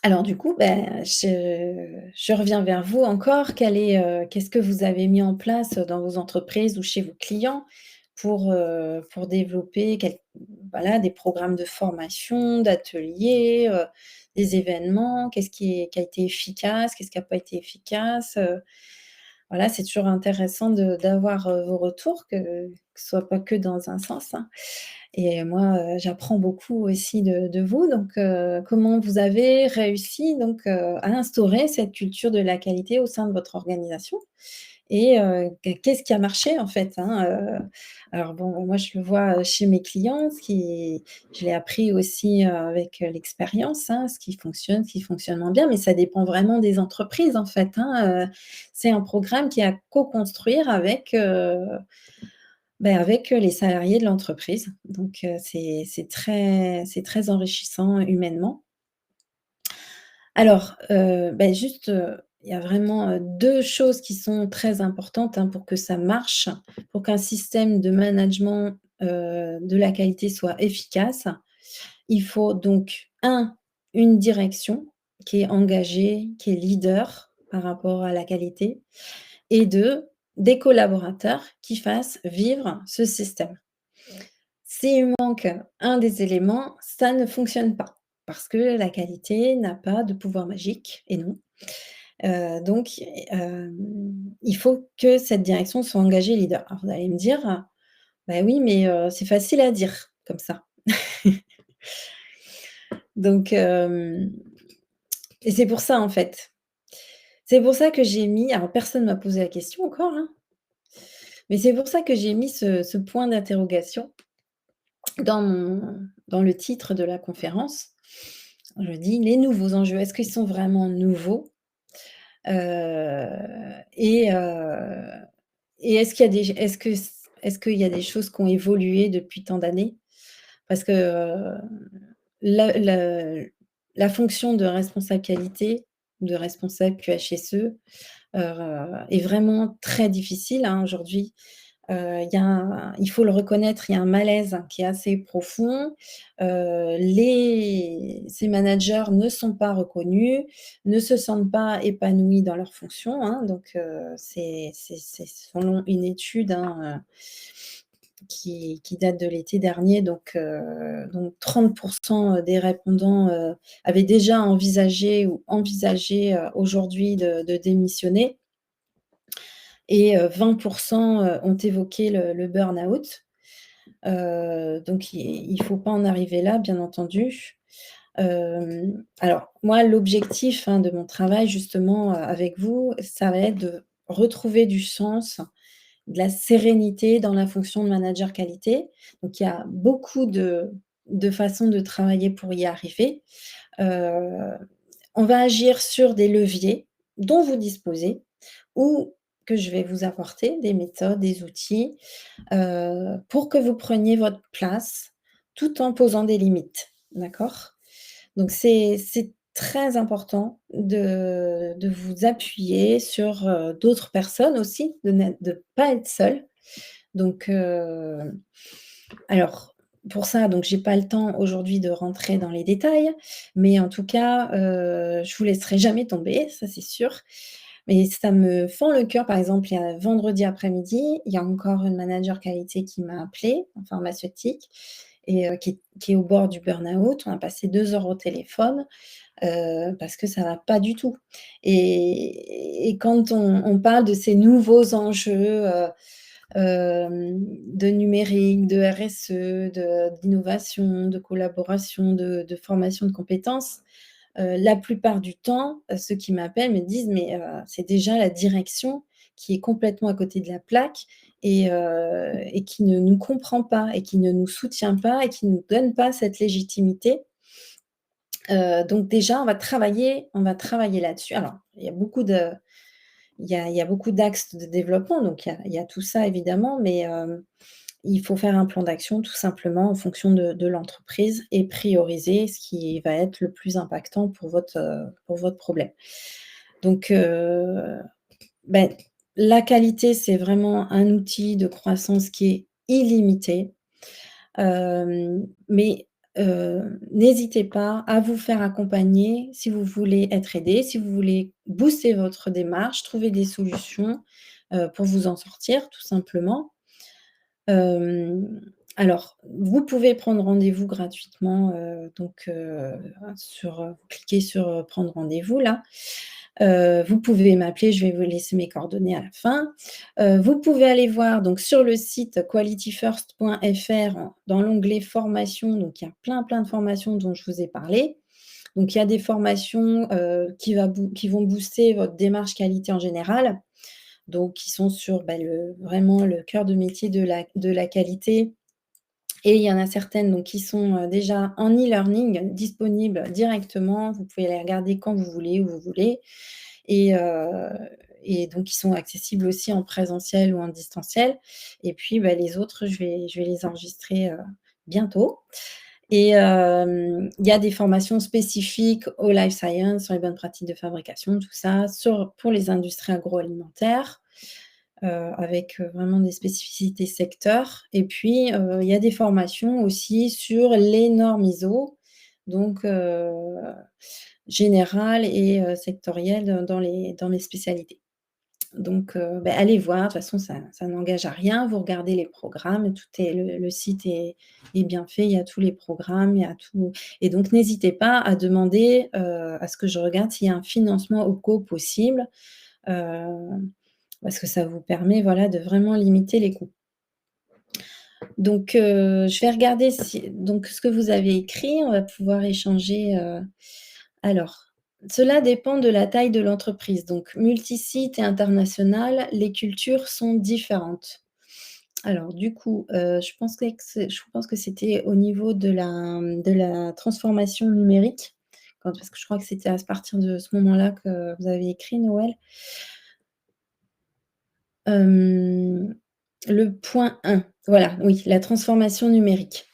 Alors du coup, je reviens vers vous encore. Qu'est-ce que vous avez mis en place dans vos entreprises ou chez vos clients pour développer voilà, des programmes de formation, d'ateliers, des événements? Qu'est-ce qui a été efficace? Qu'est-ce qui n'a pas été efficace? Voilà, c'est toujours intéressant d'avoir, vos retours, que ce soit pas que dans un sens, hein. Et moi, j'apprends beaucoup aussi de vous. Donc, comment vous avez réussi donc, à instaurer cette culture de la qualité au sein de votre organisation? Et qu'est-ce qui a marché en fait, hein? Alors bon, moi je le vois, chez mes clients, je l'ai appris aussi, avec, l'expérience, hein, ce qui fonctionne moins bien, mais ça dépend vraiment des entreprises en fait, hein, c'est un programme qui est à co-construire avec les salariés de l'entreprise. Donc c'est très enrichissant humainement. Alors, juste, il y a vraiment, 2 choses qui sont très importantes, hein, pour que ça marche, pour qu'un système de management, de la qualité soit efficace. Il faut donc une direction qui est engagée, qui est leader par rapport à la qualité et 2 des collaborateurs qui fassent vivre ce système. S'il manque un des éléments, ça ne fonctionne pas parce que la qualité n'a pas de pouvoir magique et non. Donc il faut que cette direction soit engagée leader. Alors vous allez me dire: «Bah oui, mais c'est facile à dire comme ça». Donc et c'est pour ça, en fait. C'est pour ça que j'ai mis alors personne m'a posé la question encore, hein, mais c'est pour ça que j'ai mis ce point d'interrogation dans le titre de la conférence. Je dis: «Les nouveaux enjeux, est-ce qu'ils sont vraiment nouveaux?» Heu et heu et est-ce qu'il y a des choses qui ont évolué depuis tant d'années? Parce que, la la la fonction de responsable qualité, de responsable QHSE, est vraiment très difficile, hein, aujourd'hui. Il faut le reconnaître, il y a un malaise qui est assez profond. Ces managers ne sont pas reconnus, ne se sentent pas épanouis dans leurs fonctions, hein, donc c'est selon une étude, hein, qui date de l'été dernier, donc 30 des répondants, avaient déjà envisagé aujourd'hui de démissionner et 20 ont évoqué le burn-out. Donc il faut pas en arriver là, bien entendu. Alors moi, l'objectif, hein, de mon travail justement, avec vous, ça va être de retrouver du sens, de la sérénité dans la fonction de manager qualité. Donc il y a beaucoup de façons de travailler pour y arriver. Heu, on va agir sur des leviers dont vous disposez ou que je vais vous apporter, des méthodes, des outils, pour que vous preniez votre place, tout en posant des limites, d'accord? Donc c'est très important de vous appuyer sur, d'autres personnes aussi, de pas être seul. Donc alors pour ça, donc j'ai pas le temps aujourd'hui de rentrer dans les détails, mais en tout cas, je vous laisserai jamais tomber, ça c'est sûr. Mais ça me fend le cœur, par exemple, il y a vendredi après-midi, il y a encore une manager qualité qui m'a appelée, en pharmaceutique et qui est au bord du burn-out. On a passé 2 heures au téléphone, parce que ça va pas du tout et quand on parle de ces nouveaux enjeux, de numérique, de RSE, d'innovation, de collaboration, de formation de compétences, la plupart du temps, ceux qui m'appellent me disent: «Mais, c'est déjà la direction qui est complètement à côté de la plaque et qui ne nous comprend pas et qui ne nous soutient pas et qui ne nous donne pas cette légitimité». Donc déjà, on va travailler là-dessus. Alors, il y a beaucoup d'axes de développement, donc il y a tout ça évidemment, mais il faut faire un plan d'action tout simplement en fonction de l'entreprise et prioriser ce qui va être le plus impactant pour votre problème. Donc beh, la qualité, c'est vraiment un outil de croissance qui est illimité. Mais n'hésitez pas à vous faire accompagner si vous voulez être aidé, si vous voulez booster votre démarche, trouver des solutions, pour vous en sortir tout simplement. Hem, alors vous pouvez prendre rendez-vous gratuitement, vous cliquez sur, «Prendre rendez-vous» là. Vous pouvez m'appeler, je vais vous laisser mes coordonnées à la fin. Vous pouvez aller voir donc sur le site qualityfirst.fr dans l'onglet formation, donc il y a plein de formations dont je vous ai parlé. Donc il y a des formations, qui vont booster votre démarche qualité en général, donc qui sont sur, bah, vraiment le cœur de métier de la qualité et il y en a certaines donc qui sont, déjà en e-learning disponibles directement. Vous pouvez les regarder quand vous voulez, où vous voulez et heu et donc qui sont accessibles aussi en présentiel ou en distanciel et puis, bah, les autres, je vais les enregistrer, bientôt et il y a des formations spécifiques au life science, sur les bonnes pratiques de fabrication, tout ça, pour les industries agroalimentaires, avec, vraiment des spécificités secteur et puis, il y a des formations aussi sur les normes ISO, donc générales et sectorielles dans les spécialités. Donc bah, allez voir, de toute façon ça n'engage à rien. Vous regardez les programmes, tout est le site est bien fait, il y a tous les programmes, il y a tout et donc n'hésitez pas à demander, à ce que je regarde s'il y a un financement OPCO possible, heu, parce que ça vous permet, voilà, de vraiment limiter les coûts. Donc je vais regarder ce que vous avez écrit, on va pouvoir échanger, alors Cela dépend de la taille de l'entreprise. Donc multisite et international, les cultures sont différentes. Alors du coup, je pense que c'était au niveau de la transformation numérique, parce que je crois que c'était à partir de ce moment-là que vous avez écrit, Noël. Hem, le point 1, voilà, oui, la transformation numérique.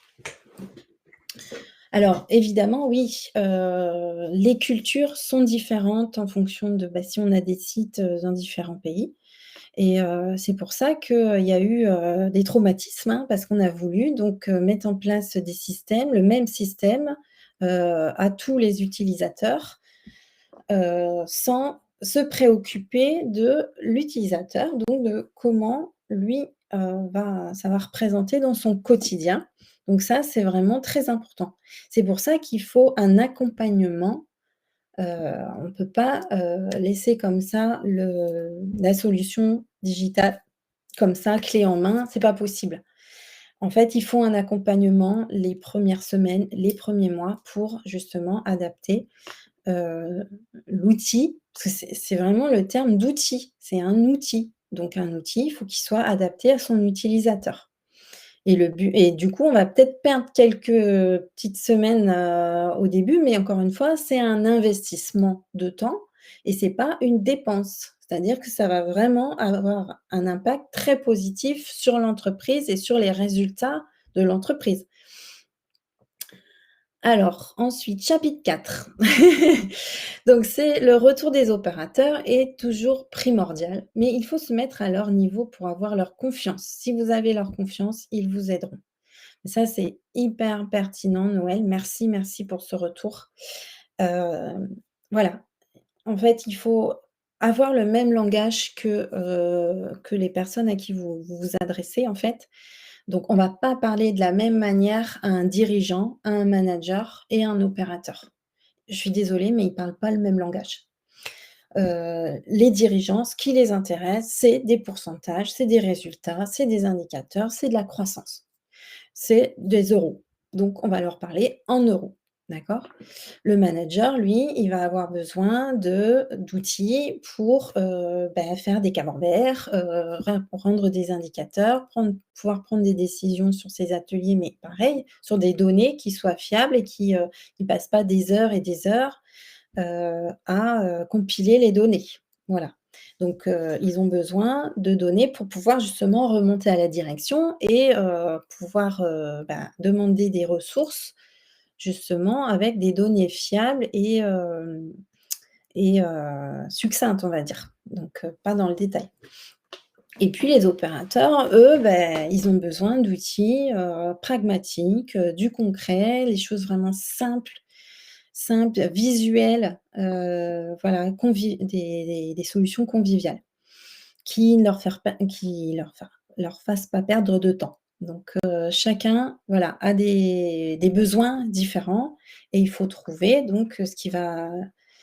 Alors évidemment, oui, les cultures sont différentes en fonction de, bah, si on a des sites, dans différents pays. Et c'est pour ça qu'il y a eu, des traumatismes, hein, parce qu'on a voulu donc mettre en place des systèmes, le même système, à tous les utilisateurs, sans se préoccuper de l'utilisateur, donc de comment lui, va représenter dans son quotidien. Donc ça, c'est vraiment très important. C'est pour ça qu'il faut un accompagnement. On ne peut pas, laisser comme ça la solution digitale comme ça, clé en main, c'est pas possible. En fait, il faut un accompagnement les premières semaines, les premiers mois pour justement adapter, heu, l'outil, parce que c'est vraiment le terme d'outil, c'est un outil. Donc un outil, il faut qu'il soit adapté à son utilisateur. Et du coup, on va peut-être perdre quelques, petites semaines, au début, mais encore une fois, c'est un investissement de temps et c'est pas une dépense. C'est-à-dire que ça va vraiment avoir un impact très positif sur l'entreprise et sur les résultats de l'entreprise. Alors ensuite, chapitre 4. Donc c'est le retour des opérateurs est toujours primordial, mais il faut se mettre à leur niveau pour avoir leur confiance. Si vous avez leur confiance, ils vous aideront. Ça, c'est hyper pertinent, Noël. Merci, merci pour ce retour. Hem, voilà, en fait, il faut avoir le même langage que les personnes à qui vous vous adressez, en fait. Donc on va pas parler de la même manière à un dirigeant, à un manager et à un opérateur. Je suis désolée, mais ils parlent pas le même langage. Les dirigeants, ce qui les intéresse, c'est des pourcentages, c'est des résultats, c'est des indicateurs, c'est de la croissance. C'est des euros. Donc on va leur parler en euros, d'accord? Le manager, lui, il va avoir besoin d'outils pour, bah, faire des camemberts, rendre des indicateurs, pouvoir prendre des décisions sur ses ateliers, mais pareil, sur des données qui soient fiables et qui passent pas des heures et des heures, à, compiler les données. Voilà. Donc, ils ont besoin de données pour pouvoir justement remonter à la direction et pouvoir, bah, demander des ressources justement avec des données fiables et succinctes, on va dire. Donc, pas dans le détail. Et puis les opérateurs, eux, beh, ils ont besoin d'outils, pragmatiques, du concret, les choses vraiment simples, visuelles, voilà, des solutions conviviales qui ne leur faire pas qui leur fassent pas perdre de temps. Donc chacun, voilà, a des besoins différents et il faut trouver donc ce qui va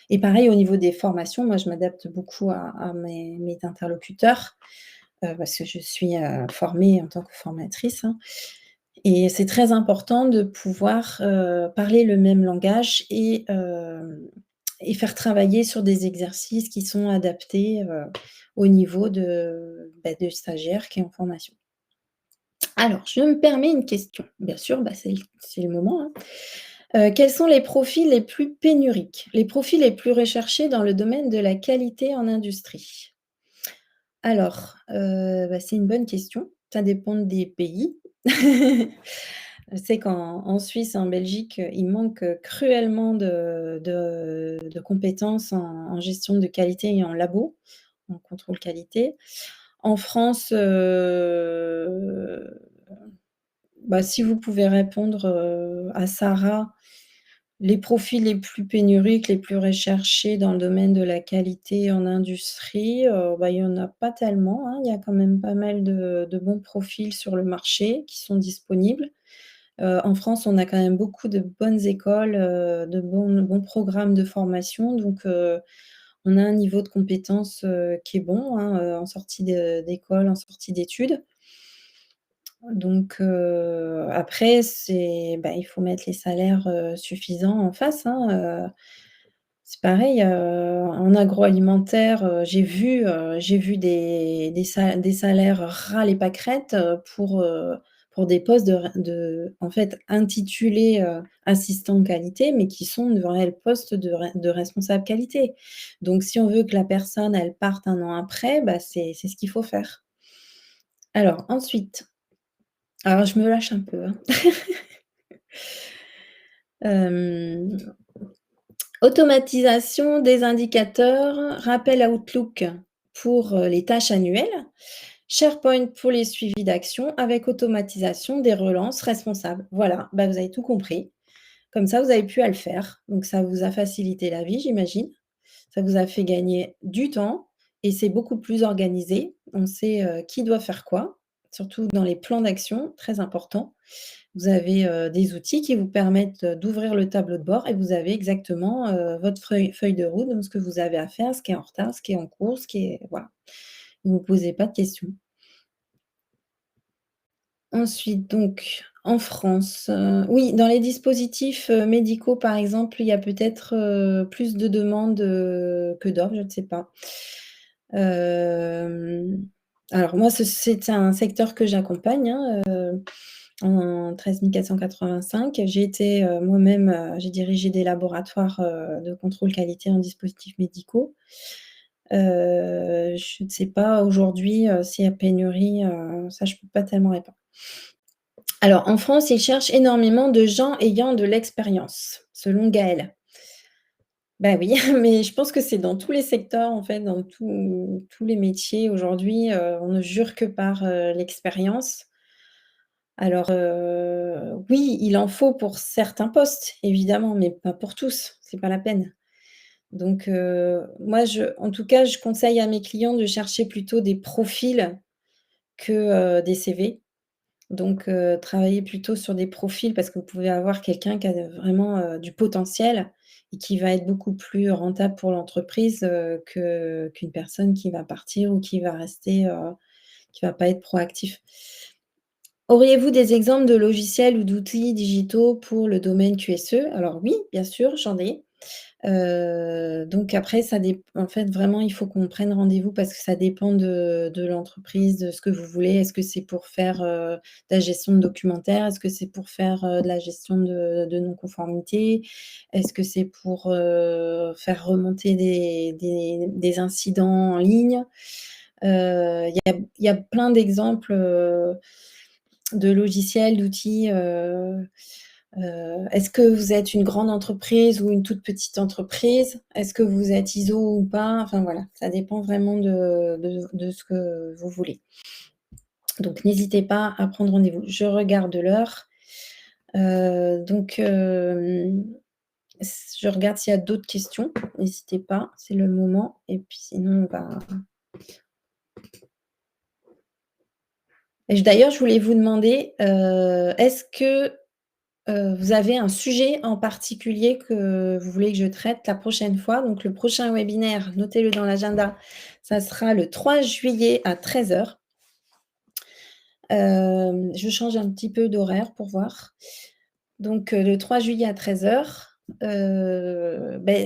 et pareil au niveau des formations, moi je m'adapte beaucoup à mes interlocuteurs, parce que je suis, formée en tant que formatrice, hein, et c'est très important de pouvoir, parler le même langage et faire travailler sur des exercices qui sont adaptés, au niveau bah, de stagiaire qui est en formation. Alors, je me permets une question. Bien sûr, bah, c'est le moment, hein. Quels sont les profils les plus pénuriques? Les profils les plus recherchés dans le domaine de la qualité en industrie? Alors, bah, c'est une bonne question. Ça dépend des pays. Je sais qu'en Suisse et en Belgique, il manque, cruellement de compétences en gestion de qualité et en labo, en contrôle qualité. En France, bah, si vous pouvez répondre, à Sarah, les profils les plus pénuriques, les plus recherchés dans le domaine de la qualité en industrie, bah, il y en a pas tellement, hein. Il y a quand même pas mal de bons profils sur le marché qui sont disponibles. En France, on a quand même beaucoup de bonnes écoles, de bons programmes de formation, donc on a un niveau de compétence, qui est bon, hein, en sortie d'école, en sortie d'études. Donc après, bah, il faut mettre les salaires, suffisants en face, hein, C'est pareil, en agroalimentaire, j'ai vu des salaires ras les pâquerettes, pour des postes en fait, intitulés, assistant qualité, mais qui sont de réels postes de responsable qualité. Donc si on veut que la personne, elle parte 1 an après, bah, c'est ce qu'il faut faire. Alors ensuite, alors je me lâche un peu, hein. Hem Automatisation des indicateurs, rappel Outlook pour, les tâches annuelles, SharePoint pour les suivis d'action avec automatisation des relances responsables. Voilà, bah, vous avez tout compris. Comme ça, vous avez plus à le faire. Donc ça vous a facilité la vie, j'imagine. Ça vous a fait gagner du temps et c'est beaucoup plus organisé. On sait, qui doit faire quoi, surtout dans les plans d'action, très important. Vous avez, des outils qui vous permettent, d'ouvrir le tableau de bord et vous avez exactement, votre feuille de route, donc ce que vous avez à faire, ce qui est en retard, ce qui est en cours, ce qui est voilà. Vous vous posez pas de questions. Ensuite donc en France, oui, dans les dispositifs, médicaux, par exemple, il y a peut-être, plus de demandes, que d'offres, je ne sais pas. Hem, alors moi, c'est un secteur que j'accompagne, hein, en 13 485. J'ai été, moi-même, j'ai dirigé des laboratoires, de contrôle qualité en dispositifs médicaux. Je ne sais pas aujourd'hui, s'il y a pénurie, ça je peux pas tellement répondre. Alors en France, ils cherchent énormément de gens ayant de l'expérience, selon Gaël. Bah oui, mais je pense que c'est dans tous les secteurs, en fait, dans tous les métiers aujourd'hui, on ne jure que par, l'expérience. Alors, oui, il en faut pour certains postes, évidemment, mais pas pour tous, c'est pas la peine. Donc, moi, en tout cas, je conseille à mes clients de chercher plutôt des profils que, des CV. Donc, travailler plutôt sur des profils parce que vous pouvez avoir quelqu'un qui a vraiment, du potentiel et qui va être beaucoup plus rentable pour l'entreprise, qu'une personne qui va partir ou qui va rester, qui va pas être proactif. Auriez-vous des exemples de logiciels ou d'outils digitaux pour le domaine QSE? Alors oui, bien sûr, j'en ai. Donc après en fait, vraiment, il faut qu'on prenne rendez-vous parce que ça dépend de l'entreprise, de ce que vous voulez. Est-ce que c'est pour faire, de la gestion de documentaire? Est-ce que c'est pour faire, de la gestion de non-conformité? Est-ce que c'est pour, faire remonter des incidents en ligne? Il y a plein d'exemples, de logiciels, d'outils, est-ce que vous êtes une grande entreprise ou une toute petite entreprise? Est-ce que vous êtes ISO ou pas? Enfin voilà, ça dépend vraiment de ce que vous voulez. Donc n'hésitez pas à prendre rendez-vous. Je regarde l'heure, donc je regarde s'il y a d'autres questions. N'hésitez pas, c'est le moment et puis sinon on va d'ailleurs, je voulais vous demander, est-ce que vous avez un sujet en particulier que vous voulez que je traite la prochaine fois? Donc le prochain webinaire, notez-le dans l'agenda, ça sera le 3 juillet à 13h. Je change un petit peu d'horaire pour voir. Donc le 3 juillet à 13h,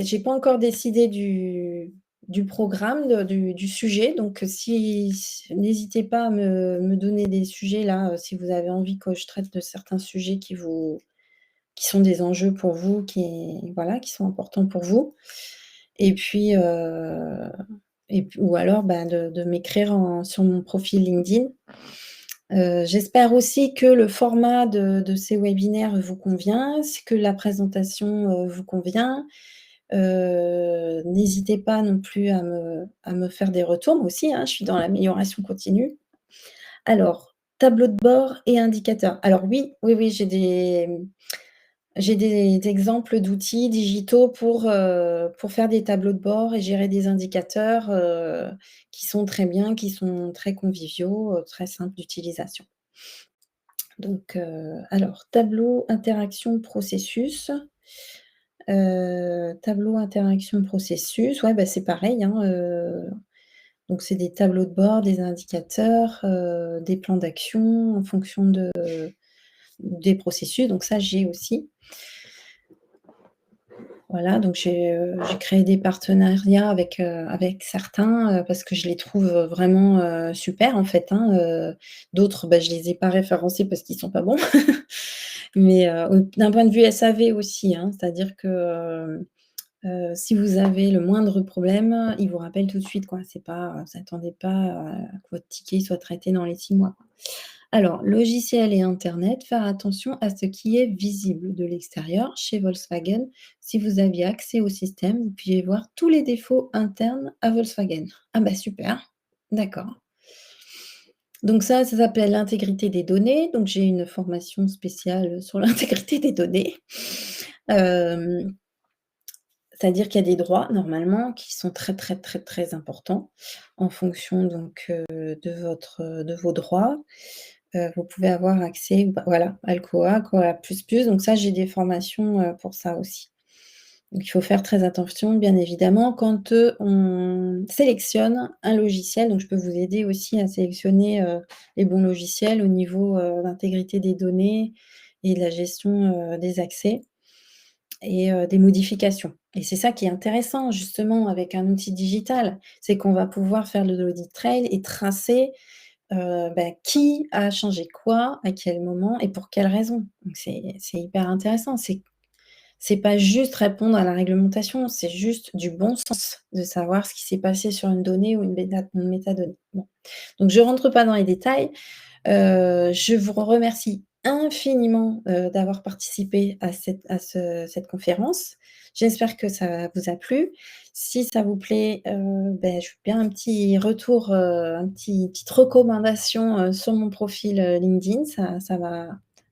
j'ai pas encore décidé du programme, du sujet, donc si n'hésitez pas à me donner des sujets là, si vous avez envie que je traite de certains sujets qui sont des enjeux pour vous, voilà, qui sont importants pour vous. Et puis, ou alors, de m'écrire sur mon profil LinkedIn. J'espère aussi que le format de ces webinaires vous convient, que la présentation, vous convient. N'hésitez pas non plus à me faire des retours. Moi aussi, hein, je suis dans l'amélioration continue. Alors, tableau de bord et indicateurs. Alors oui, oui, oui, j'ai des exemples d'outils digitaux pour faire des tableaux de bord et gérer des indicateurs, qui sont très bien, qui sont très conviviaux, très simples d'utilisation. Donc, alors tableau interaction processus, tableau interaction processus, ouais, bah, c'est pareil, hein, donc c'est des tableaux de bord, des indicateurs, des plans d'action en fonction des processus, donc ça j'ai aussi. Voilà, donc j'ai créé des partenariats avec certains, parce que je les trouve, vraiment, super en fait, hein, d'autres, bah, je les ai pas référencés parce qu'ils sont pas bons. Mais, d'un point de vue SAV aussi, hein, c'est-à-dire que, si vous avez le moindre problème, ils vous rappellent tout de suite, quoi. C'est pas, vous attendez pas à que votre ticket soit traité dans les 6 mois. Alors, logiciel et internet, faire attention à ce qui est visible de l'extérieur. Chez Volkswagen, si vous aviez accès au système, vous pouviez voir tous les défauts internes à Volkswagen. Ah bah super, d'accord. Donc ça s'appelle l'intégrité des données. Donc j'ai une formation spéciale sur l'intégrité des données. Hem, C'est-à-dire qu'il y a des droits normalement qui sont très, très, très, très importants en fonction donc, de vos droits. Vous pouvez avoir accès ou pas voilà, Alcoa, Coa++, donc ça, j'ai des formations, pour ça aussi. Donc il faut faire très attention, bien évidemment, quand, on sélectionne un logiciel, donc je peux vous aider aussi à sélectionner, les bons logiciels au niveau, d'intégrité des données et de la gestion, des accès et des modifications et c'est ça qui est intéressant justement avec un outil digital, c'est qu'on va pouvoir faire de l'audit trail et tracer qui a changé quoi, à quel moment et pour quelle raison? Donc c'est hyper intéressant. C'est pas juste répondre à la réglementation, c'est juste du bon sens de savoir ce qui s'est passé sur une donnée ou une métadonnée. Bon, donc je rentre pas dans les détails. Je vous remercie infiniment, d'avoir participé à cette conférence. J'espère que ça vous a plu. Si ça vous plaît, je veux bien un petit retour, petite recommandation, sur mon profil, LinkedIn, ça va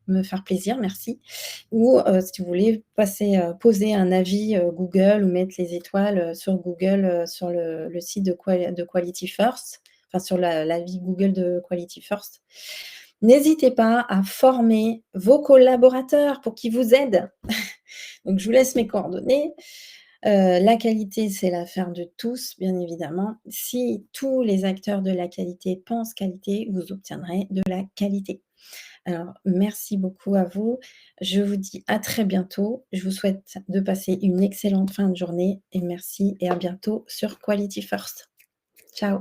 me faire plaisir, merci. Ou, si vous voulez poser un avis, Google ou mettre les étoiles, sur Google, sur le site de Quality First, enfin sur l'avis Google de Quality First. N'hésitez pas à former vos collaborateurs pour qu'ils vous aident. Donc je vous laisse mes coordonnées. La qualité, c'est l'affaire de tous, bien évidemment. Si tous les acteurs de la qualité pensent qualité, vous obtiendrez de la qualité. Alors merci beaucoup à vous. Je vous dis à très bientôt. Je vous souhaite de passer une excellente fin de journée et merci et à bientôt sur Quality First. Ciao.